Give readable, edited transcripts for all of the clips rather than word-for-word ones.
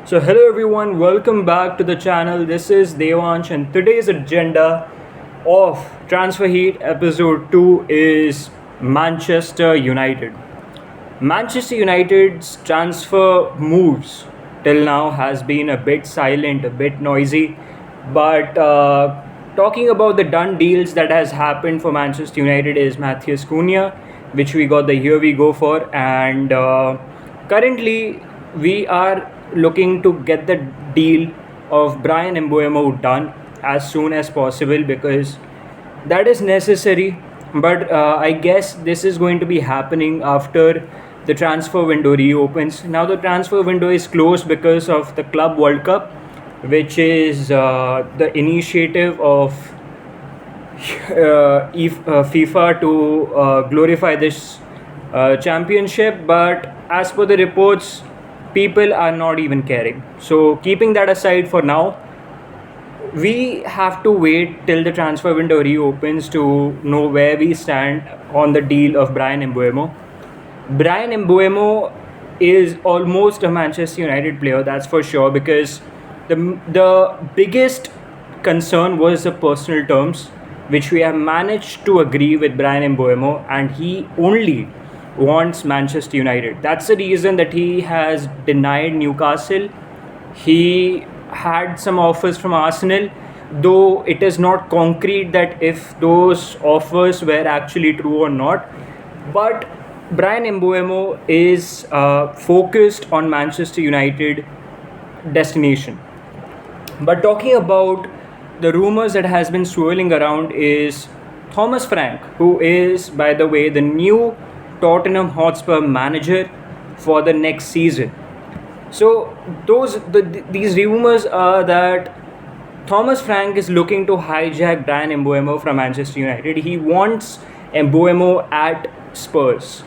So, hello everyone, welcome back to the channel. This is Devansh, and today's agenda of Transfer Heat episode 2 is Manchester United. Manchester United's transfer moves till now has been a bit silent, a bit noisy, but talking about the done deals that has happened for Manchester United is Matthias Cunha, which we got the here we go for, and currently we are looking to get the deal of Brian Mbeumo done as soon as possible because that is necessary. But I guess this is going to be happening after the transfer window reopens. Now the transfer window is closed because of the Club World Cup, which is the initiative of FIFA to glorify this championship. But as per the reports, people are not even caring. So keeping that aside for now, we have to wait till the transfer window reopens to know where we stand on the deal of Brian Mbeumo. Brian Mbeumo is almost a Manchester United player, that's for sure, because the biggest concern was the personal terms, which we have managed to agree with Brian Mbeumo, and he only wants Manchester United. That's the reason that he has denied Newcastle. He had some offers from Arsenal, though it is not concrete that if those offers were actually true or not. But Brian Mbeumo is focused on Manchester United destination. But talking about the rumors that has been swirling around is Thomas Frank, who is, by the way, the new Tottenham Hotspur manager for the next season. So these rumors are that Thomas Frank is looking to hijack Brian Mbeumo from Manchester United. He wants Mbeumo at Spurs.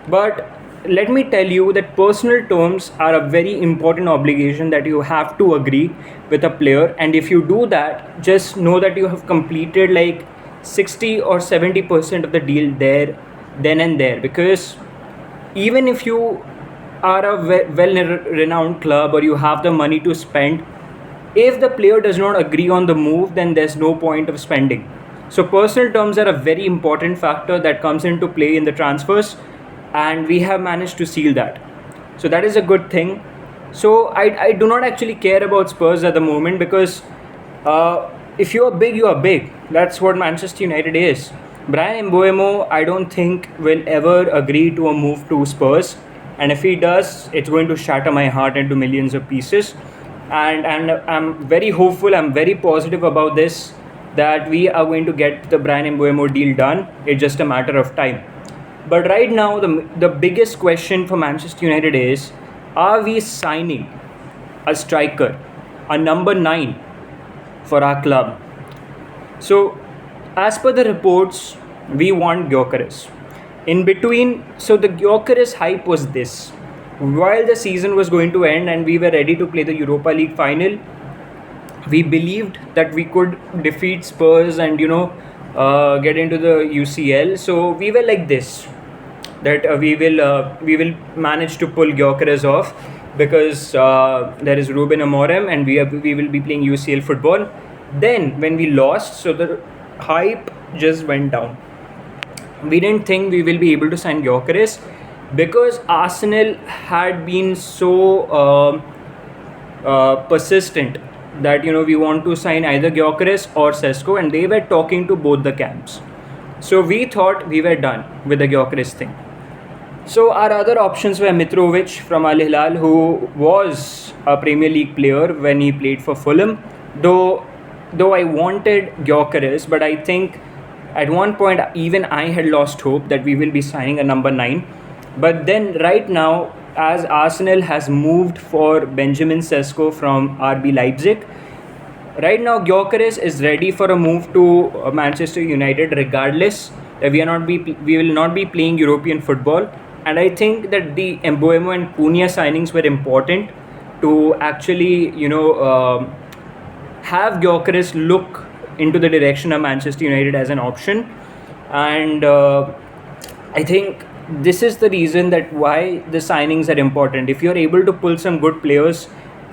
But let me tell you that personal terms are a very important obligation that you have to agree with a player, and if you do that, just know that you have completed like 60 or 70% of the deal there, then and there, because even if you are a well renowned club or you have the money to spend, if the player does not agree on the move, then there's no point of spending. So personal terms are a very important factor that comes into play in the transfers, and we have managed to seal that. So that is a good thing. So I do not actually care about Spurs at the moment because if you are big, you are big. That's what Manchester United is. Brian Mbeumo, I don't think will ever agree to a move to Spurs, and if he does, it's going to shatter my heart into millions of pieces. And I'm very hopeful. I'm very positive about this that we are going to get the Brian Mbeumo deal done. It's just a matter of time. But right now, the biggest question for Manchester United is: are we signing a striker, a number 9 for our club? So, as per the reports, we want Gyökeres. In between, so the Gyökeres hype was this. While the season was going to end and we were ready to play the Europa League final, we believed that we could defeat Spurs and get into the UCL. So we were like this, that we will manage to pull Gyökeres off because there is Ruben Amorim and we will be playing UCL football. Then when we lost, so the hype just went down. We didn't think we will be able to sign Gyökeres because Arsenal had been so persistent that we want to sign either Gyökeres or Sesko, and they were talking to both the camps. So we thought we were done with the Gyökeres thing. So our other options were Mitrovic from Al Hilal, who was a Premier League player when he played for Fulham. Though I wanted Gyökeres, but I think at one point even I had lost hope that we will be signing a number 9. But then right now, as Arsenal has moved for Benjamin Sesko from RB Leipzig, right now Gyökeres is ready for a move to Manchester United regardless. We will not be playing European football, and I think that the Mbeumo and Cunha signings were important to actually have Gyökeres look into the direction of Manchester United as an option. And I think this is the reason that why the signings are important. If you're able to pull some good players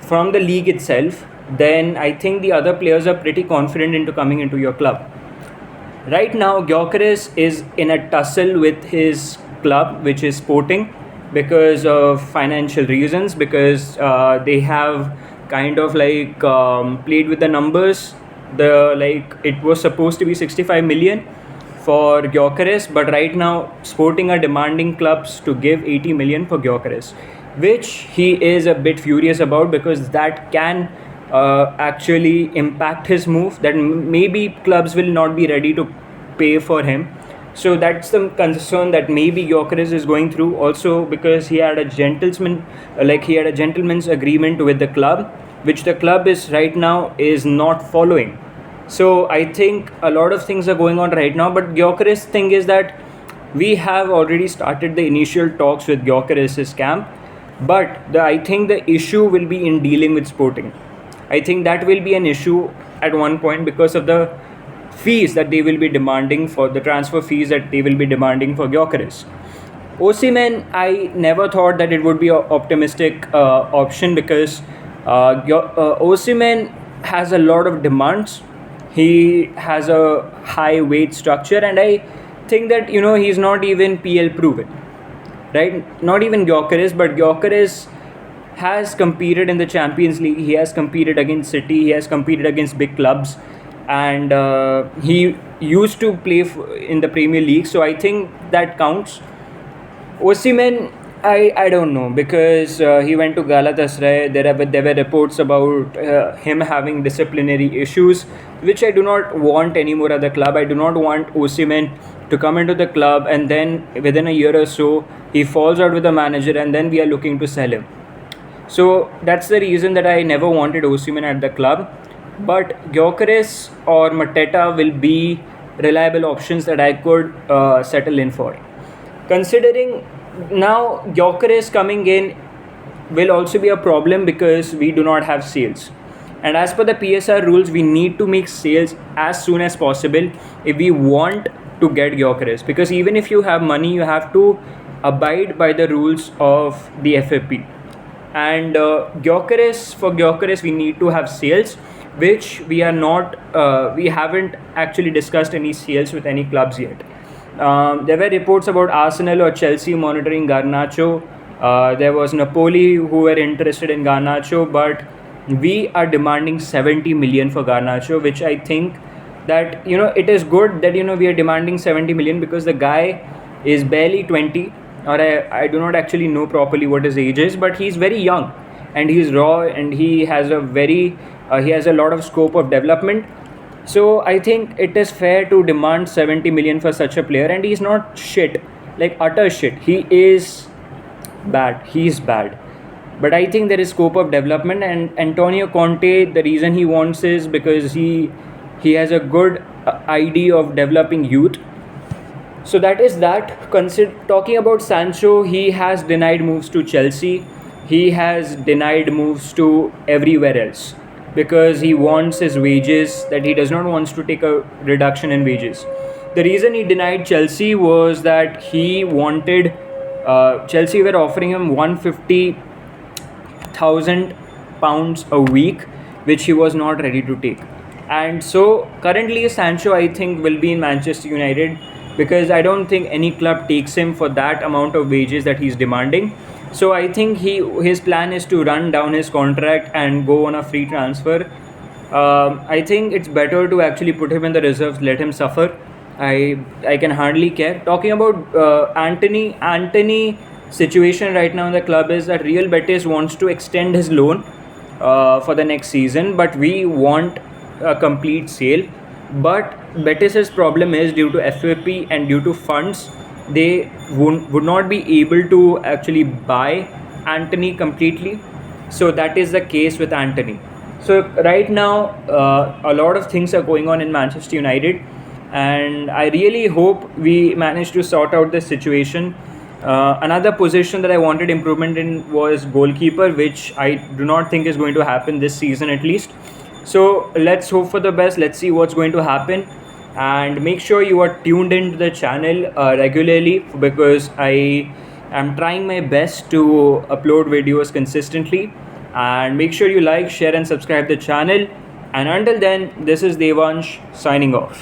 from the league itself, then I think the other players are pretty confident into coming into your club. Right now, Gyökeres is in a tussle with his club, which is Sporting, because of financial reasons, because they have kind of like played with the numbers. It was supposed to be 65 million for Gyökeres, but right now Sporting are demanding clubs to give 80 million for Gyökeres, which he is a bit furious about, because that can actually impact his move. That maybe clubs will not be ready to pay for him. So that's the concern that maybe Gyökeres is going through. Also because he had a gentleman's agreement with the club, which the club is right now is not following. So I think a lot of things are going on right now. But Gyökeres thing is that we have already started the initial talks with Gyökeres' camp, but I think the issue will be in dealing with Sporting. I think that will be an issue at one point because of the fees that they will be demanding, for the transfer fees that they will be demanding for Gyökeres. Osimhen, I never thought that it would be an optimistic option, because Osimhen has a lot of demands. He has a high weight structure, and I think that he's not even PL proven, right? Not even Gyökeres, but Gyökeres has competed in the Champions League. He has competed against City. He has competed against big clubs, and he used to play in the Premier League. So I think that counts. Osimhen, I don't know, because he went to Galatasaray. There were reports about him having disciplinary issues, which I do not want anymore at the club. I do not want Osimhen to come into the club and then within a year or so he falls out with the manager and then we are looking to sell him. So that's the reason that I never wanted Osimhen at the club. But Gyökeres or Mateta will be reliable options that I could settle in for. Considering now Gyökeres coming in will also be a problem because we do not have sales. And as per the PSR rules, we need to make sales as soon as possible if we want to get Gyökeres. Because even if you have money, you have to abide by the rules of the FFP. And for Gyökeres, we need to have sales, which we haven't actually discussed any sales with any clubs yet. There were reports about Arsenal or Chelsea monitoring Garnacho. There was Napoli who were interested in Garnacho, but we are demanding 70 million for Garnacho, which I think that it is good that we are demanding 70 million, because the guy is barely 20, or I do not actually know properly what his age is, but he's very young and he's raw and he has a lot of scope of development. So I think it is fair to demand 70 million for such a player, and he's not shit, like utter shit. He is bad. He's bad. But I think there is scope of development, and Antonio Conte, the reason he wants is because he has a good idea of developing youth. So that is that. Talking about Sancho, he has denied moves to Chelsea. He has denied moves to everywhere else, because he wants his wages, that he does not want to take a reduction in wages. The reason he denied Chelsea was that he wanted Chelsea were offering him £150,000 a week, which he was not ready to take. And so currently Sancho, I think, will be in Manchester United, because I don't think any club takes him for that amount of wages that he's demanding. So I think his plan is to run down his contract and go on a free transfer. I think it's better to actually put him in the reserves, let him suffer. I can hardly care. Talking about Anthony situation right now in the club is that Real Betis wants to extend his loan for the next season, but we want a complete sale. But Betis's problem is, due to FAP and due to funds, they would not be able to actually buy Anthony completely. So that is the case with Anthony. So right now a lot of things are going on in Manchester United, and I really hope we manage to sort out this situation. Another position that I wanted improvement in was goalkeeper, which I do not think is going to happen this season at least. So let's hope for the best. Let's see what's going to happen, and make sure you are tuned into the channel regularly, because I am trying my best to upload videos consistently, And make sure you like, share, and subscribe the channel. And until then, this is Devansh signing off.